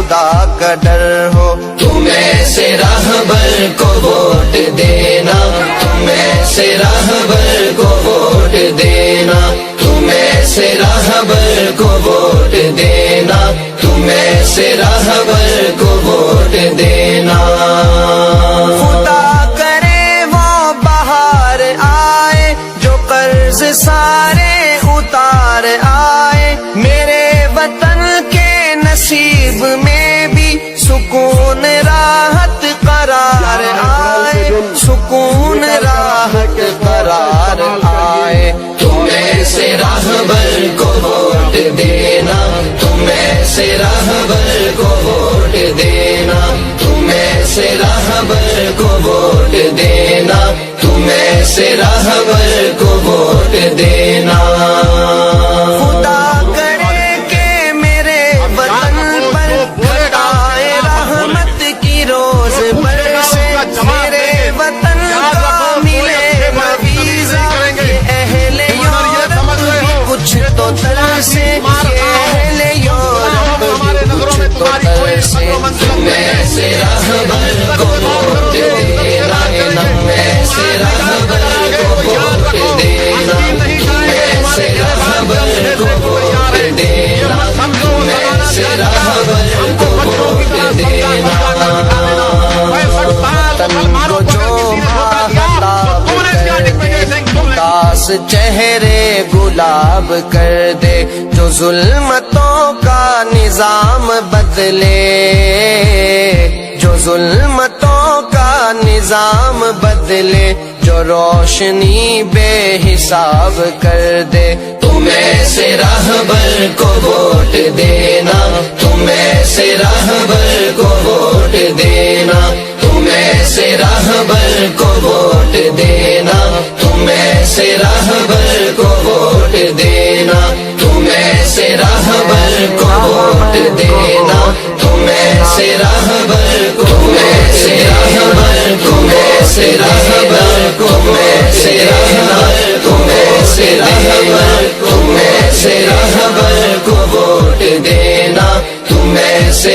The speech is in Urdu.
خدا کا ڈر ہو، تمہیں سے راہبر کو ووٹ دینا، تمہیں سے راہبر کو ووٹ دینا، تمہیں سے راہبر کو ووٹ دینا، تمہیں سے راہبر کو ووٹ دینا۔ خدا کرے وہ بہار آئے جو قرض سارے اتار آئے، میرے وطن کے نصیب میں بھی سکون راحت قرار آئے، سکون راحت قرار آئے۔ تمہیں سے راہبر کو ووٹ دینا، تمہیں سے راہبر کو ووٹ دینا، تمہیں سے راہبر کو ووٹ دینا، تمہیں سے راہبر کو ووٹ دینا۔ خدا کرے کہ میرے وطن پر گھٹائے رحمت کی روز برسے، میرے وطن کا ملے ویزا، یہ اہل یورپ بھی کچھ تو ترسے، یہ اہل یورپ بھی کچھ تو ترسے۔ تمہیں سے راہبر کو ووٹ دینا، تمہیں سے راہبر کو ووٹ دینا، تمہیں سے راہبر کو ووٹ دینا، تمہیں سے راہبر کو ووٹ دینا۔ تن کو جو ماہتاب کر دے، داس چہرے گلاب کر دے، جو ظلمتوں کا نظام بدلے، جو ظلمتوں کا نظام بدلے، جو روشنی بے حساب کر دے۔ تمہیں سے راہبر کو ووٹ دینا، تمہیں سے راہبر کو ووٹ دینا، تمہیں سے راہبر کو ووٹ دینا، تمہیں سے راہبر کو ووٹ دینا، تمہیں سے راہبر کو ووٹ دینا، تمہیں سے راہبر کو، تمہیں سے راہبر، تمہیں سے راہبر، تمہیں سے راہبر، تمہیں سے راہبر، تمہیں سے راہبر کو ووٹ دینا، تمہیں سے